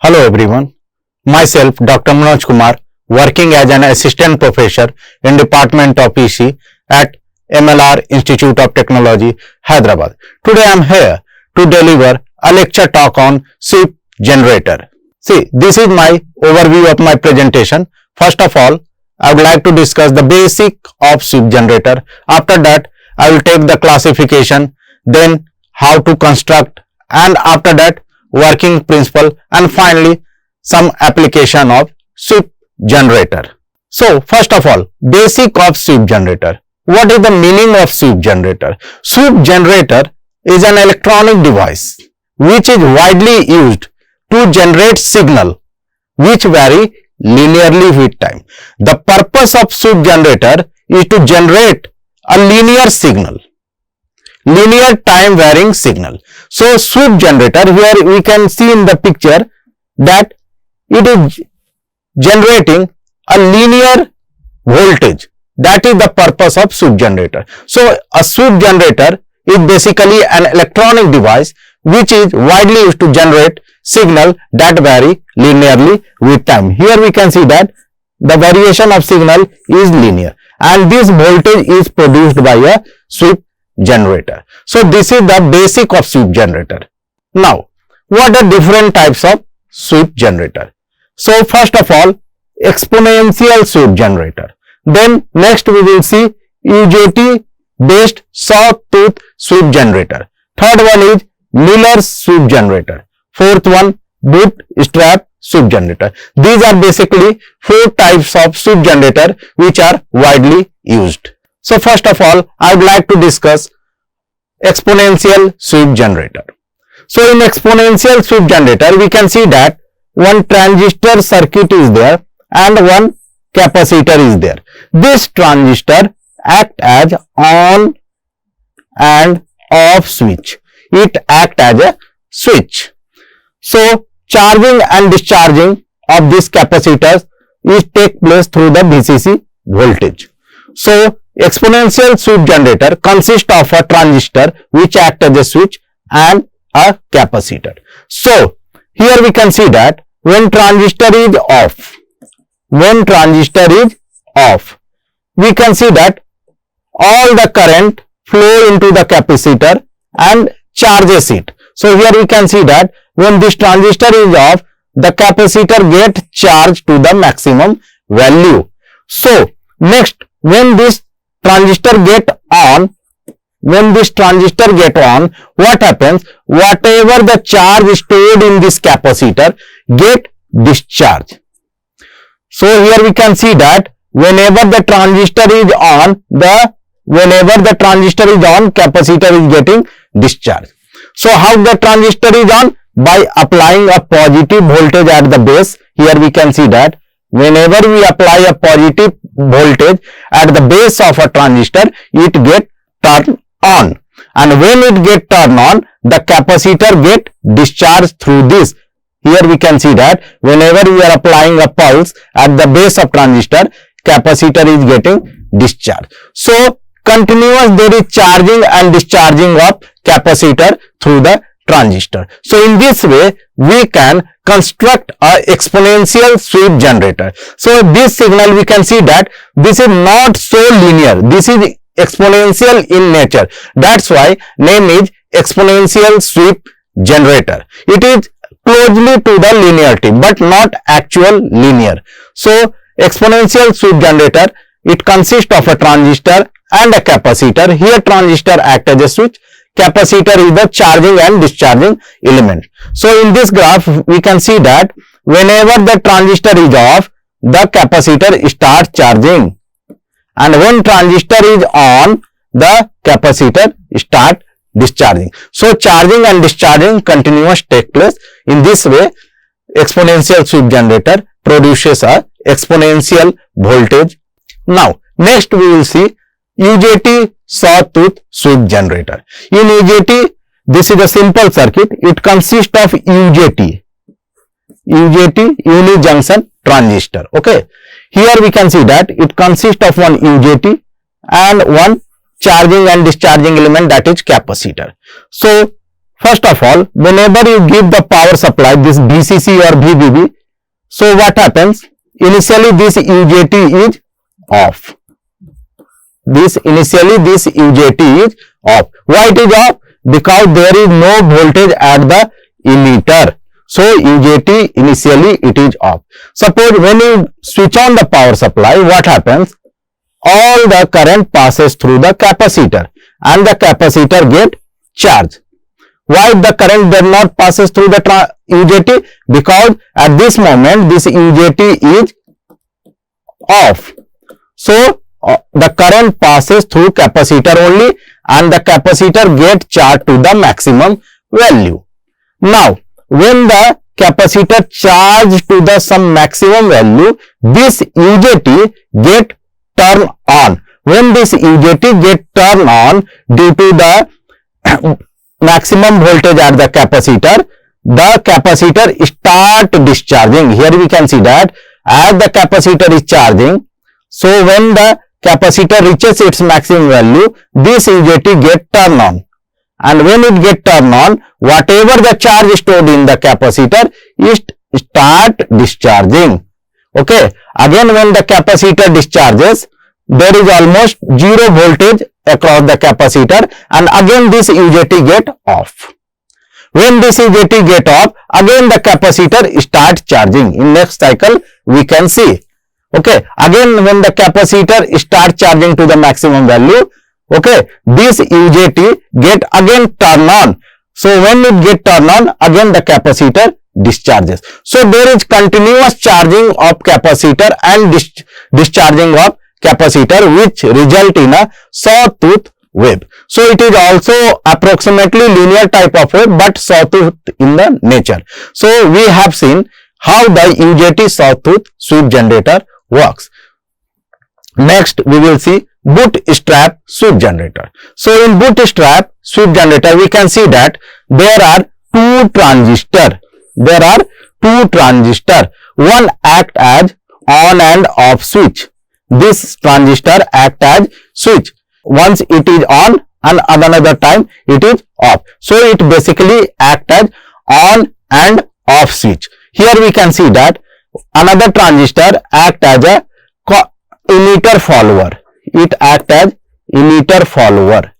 Hello everyone, myself Dr. Manoj Kumar, working as an assistant professor in Department of EC at MLR Institute of Technology, Hyderabad. Today I am here to deliver a lecture talk on sweep generator. See, this is my overview of my presentation. First of all, I would like to discuss the basic of sweep generator. After that, I will take the classification, then how to construct, and after that working principle, and finally some application of sweep generator. So first of all, basic of sweep generator. What is the meaning of sweep generator? Sweep generator is an electronic device which is widely used to generate signal which vary linearly with time. The purpose of sweep generator is to generate a linear signal, linear time varying signal. So sweep generator, here we can see in the picture that it is generating a linear voltage. That is the purpose of sweep generator. So a sweep generator is basically an electronic device which is widely used to generate signal that vary linearly with time. Here we can see that the variation of signal is linear and this voltage is produced by a sweep generator. So this is the basic of sweep generator. Now, what are different types of sweep generator? So first of all, exponential sweep generator. Then next we will see UJT based sawtooth sweep generator. Third one is Miller sweep generator. Fourth one, bootstrap sweep generator. These are basically four types of sweep generator which are widely used. So first of all, I would like to discuss exponential sweep generator. So in exponential sweep generator, we can see that one transistor circuit is there and one capacitor is there. This transistor acts as on and off switch. It acts as a switch. So charging and discharging of this capacitor is take place through the VCC voltage. So exponential sweep generator consists of a transistor which acts as a switch and a capacitor. So here we can see that when transistor is off, we can see that all the current flow into the capacitor and charges it. So here we can see that when this transistor is off, the capacitor gets charged to the maximum value. So next, when this transistor get on, what happens? Whatever the charge stored in this capacitor get discharged. So here we can see that whenever the transistor is on, capacitor is getting discharged. So how the transistor is on? By applying a positive voltage at the base. Here we can see that whenever we apply a positive voltage at the base of a transistor, it get turned on, and when it get turned on, the capacitor get discharged through this. Here we can see that whenever we are applying a pulse at the base of transistor, capacitor is getting discharged. So continuous there is charging and discharging of capacitor through the transistor. So in this way we can construct a exponential sweep generator. So this signal we can see that this is not so linear. This is exponential in nature. That's why name is exponential sweep generator. It is closely to the linearity but not actual linear. So exponential sweep generator, it consists of a transistor and a capacitor. Here transistor acts as a switch, capacitor is the charging and discharging element. So in this graph we can see that whenever the transistor is off, the capacitor starts charging, and when transistor is on, the capacitor start discharging. So charging and discharging continuous take place. In this way exponential sweep generator produces a exponential voltage. Now next we will see UJT sawtooth sweep generator. In UJT, this is a simple circuit. It consists of UJT uni junction transistor. Okay, here we can see that it consists of one UJT and one charging and discharging element, that is capacitor. So First of all, whenever you give the power supply, this VCC or VBB, so what happens? Initially this UJT is off. Initially this UJT is off. Why it is off? Because there is no voltage at the emitter. So UJT initially it is off. Suppose when you switch on the power supply, what happens? All the current passes through the capacitor and the capacitor get charged. Why the current does not passes through the UJT? Because at this moment this UJT is off. So the current passes through capacitor only and the capacitor get charged to the maximum value. Now when the capacitor charged to the some maximum value, this UJT get turn on. When this UJT get turn on due to the maximum voltage at the capacitor start discharging. Here we can see that as the capacitor is charging, so when the capacitor reaches its maximum value, this UJT get turn on. And when it get turned on, whatever the charge stored in the capacitor, it start discharging. Okay. Again, when the capacitor discharges, there is almost zero voltage across the capacitor, and again this UJT get off. When this UJT get off, again the capacitor start charging. In next cycle, we can see. Okay. Again, when the capacitor start charging to the maximum value, okay, this UJT get again turn on. So when it get turn on, again the capacitor discharges. So there is continuous charging of capacitor and discharging of capacitor, which result in a sawtooth wave. So it is also approximately linear type of wave, but sawtooth in the nature. So we have seen how the UJT sawtooth sweep generator works. Next we will see bootstrap sweep generator. So in bootstrap sweep generator, we can see that there are two transistors. One act as on and off switch. This transistor act as switch. Once it is on and another time it is off. So it basically act as on and off switch. Here we can see that another transistor act as a emitter follower. It act as emitter follower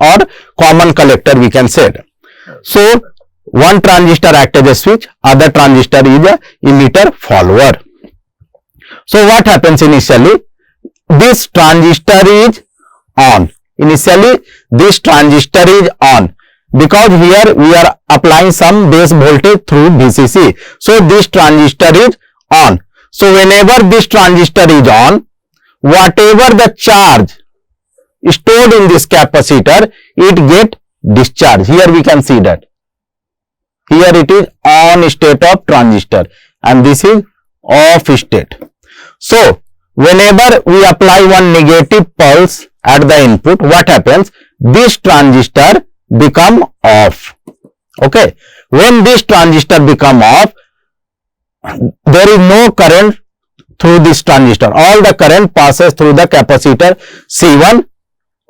or common collector, we can say. So one transistor act as a switch, other transistor is a emitter follower. So what happens initially? This transistor is on. Initially this transistor is on, because here we are applying some base voltage through VCC. So this transistor is on. So whenever this transistor is on, whatever the charge stored in this capacitor, it get discharged. Here we can see that. Here it is on state of transistor and this is off state. So whenever we apply one negative pulse at the input, what happens? This transistor become off. Okay. When this transistor become off, there is no current through this transistor. All the current passes through the capacitor C1,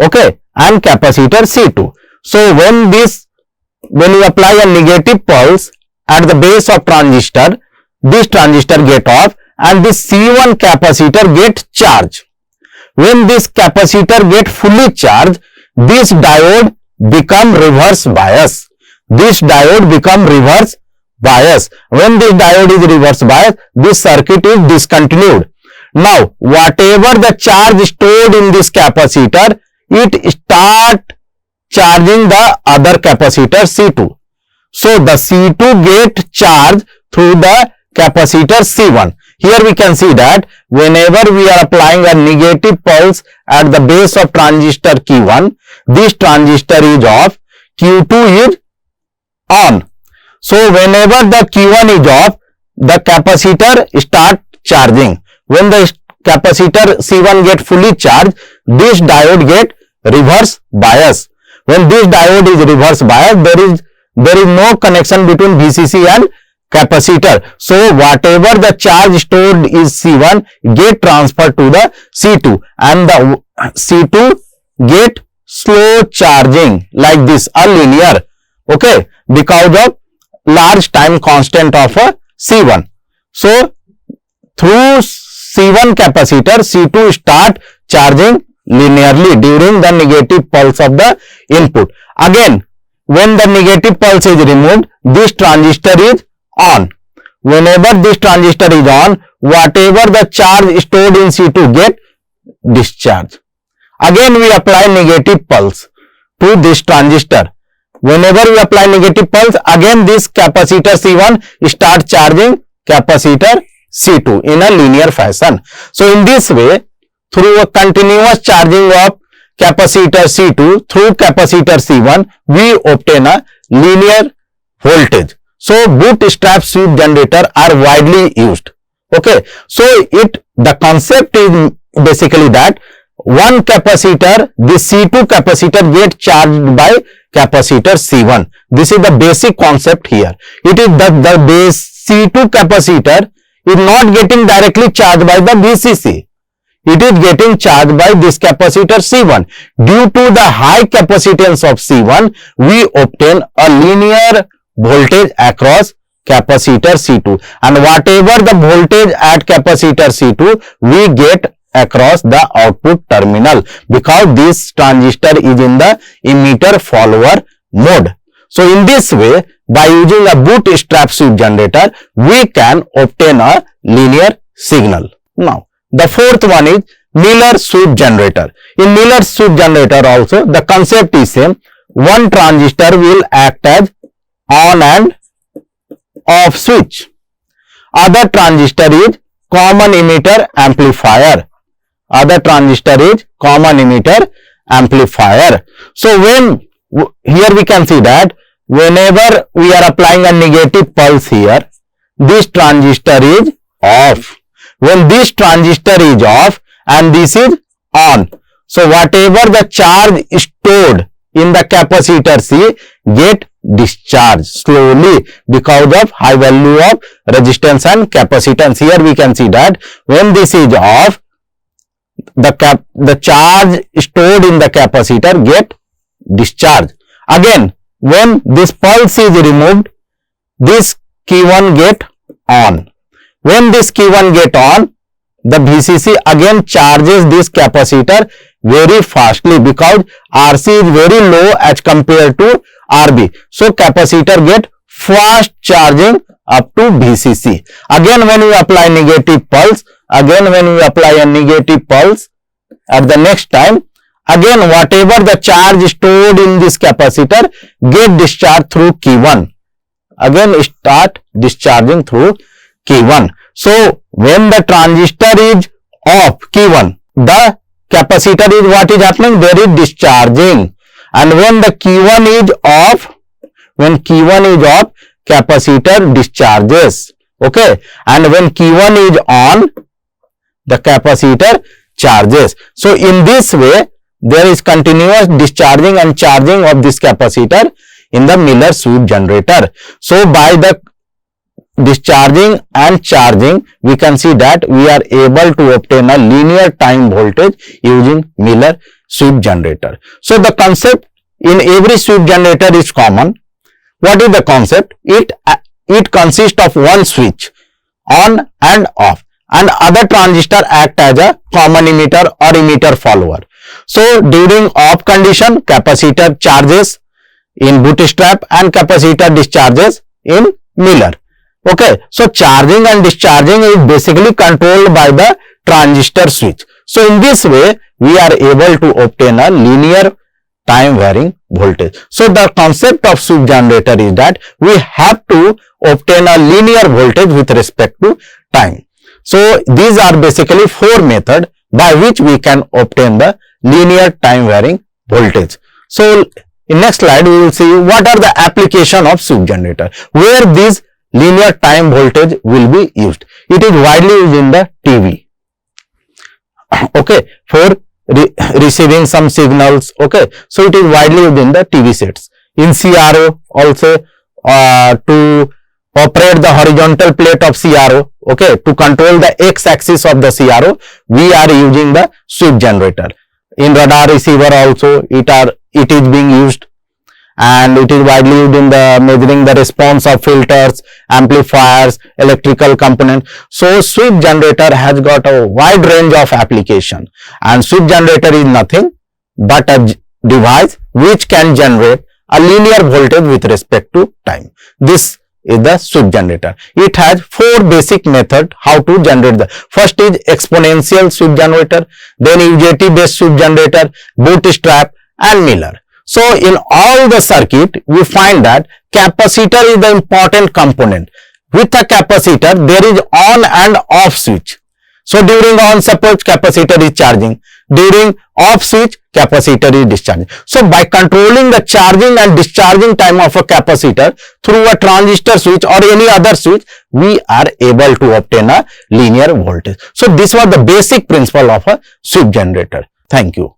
okay, and capacitor C2. So when you apply a negative pulse at the base of transistor, this transistor get off and this C1 capacitor get charged. When this capacitor get fully charged, this diode become reverse bias. This diode become reverse bias. When this diode is reverse bias, this circuit is discontinued. Now whatever the charge stored in this capacitor, it start charging the other capacitor C2. So the C2 get charged through the capacitor C1. Here we can see that whenever we are applying a negative pulse at the base of transistor Q1, this transistor is off, Q2 is on. So whenever the Q1 is off, the capacitor start charging. When the capacitor C1 get fully charged, this diode get reverse bias. When this diode is reverse bias, there is no connection between VCC and capacitor. So whatever the charge stored is C1 get transferred to the C2 and the C2 get slow charging like this, a linear, okay, because of large time constant of a C1. So through C1 capacitor, C2 start charging linearly during the negative pulse of the input. Again, when the negative pulse is removed, this transistor is on. Whenever this transistor is on, whatever the charge stored in C2 get discharged. Again we apply negative pulse to this transistor. Whenever we apply negative pulse, again this capacitor C1 start charging capacitor C2 in a linear fashion. So in this way, through a continuous charging of capacitor C2 through capacitor C1, we obtain a linear voltage. So bootstrap sweep generator are widely used. Okay, so the concept is basically that one capacitor, the C2 capacitor get charged by capacitor C1. This is the basic concept here. It is the base C2 capacitor is not getting directly charged by the VCC. It is getting charged by this capacitor C1. Due to the high capacitance of C1, we obtain a linear voltage across capacitor C2, and whatever the voltage at capacitor C2, we get across the output terminal, because this transistor is in the emitter follower mode. So in this way, by using a bootstrap sweep generator, we can obtain a linear signal. Now the fourth one is Miller sweep generator. In Miller sweep generator also the concept is same. One transistor will act as on and off switch. Other transistor is common emitter amplifier. Other transistor is common emitter amplifier. So when here we can see that whenever we are applying a negative pulse here, this transistor is off. When this transistor is off and this is on, so whatever the charge stored in the capacitor C get discharged slowly because of high value of resistance and capacitance. Here we can see that when this is off, the charge stored in the capacitor get discharged. Again, when this pulse is removed, this Q1 get on. When this Q1 get on, the VCC again charges this capacitor very fastly because RC is very low as compared to RB. So capacitor get fast charging up to VCC. Again when we apply negative pulse, at the next time, again whatever the charge stored in this capacitor get discharged through Q1. Again start discharging through Q1. So when the transistor is off Q1, the capacitor is what is happening? There is discharging. And when the Q1 is off, capacitor discharges. Okay. And when Q1 is on, the capacitor charges. So in this way, there is continuous discharging and charging of this capacitor in the Miller sweep generator. So by the discharging and charging, we can see that we are able to obtain a linear time voltage using Miller sweep generator. So the concept in every sweep generator is common. What is the concept? It consists of one switch on and off, and other transistor act as a common emitter or emitter follower. So during off condition, capacitor charges in bootstrap and capacitor discharges in Miller. Okay, so charging and discharging is basically controlled by the transistor switch. So in this way, we are able to obtain a linear time varying voltage. So the concept of sweep generator is that we have to obtain a linear voltage with respect to time. So these are basically four methods by which we can obtain the linear time varying voltage. So in next slide, we will see what are the application of sweep generator, where these linear time voltage will be used. It is widely used in the TV. Okay, for receiving some signals. Okay, so it is widely used in the TV sets. In CRO also, to operate the horizontal plate of CRO. Okay, to control the x-axis of the CRO, we are using the sweep generator. In radar receiver also it is being used, and it is widely used in the measuring the response of filters, amplifiers, electrical components. So switch generator has got a wide range of application, and switch generator is nothing but a device which can generate a linear voltage with respect to time. This is the switch generator. It has four basic methods how to generate the. First is exponential switch generator, then UJT based switch generator, bootstrap and Miller. So in all the circuit we find that capacitor is the important component. With a capacitor there is on and off switch. So during on suppose capacitor is charging, during off switch capacitor is discharging. So by controlling the charging and discharging time of a capacitor through a transistor switch or any other switch, we are able to obtain a linear voltage. So this was the basic principle of a switch generator. Thank you.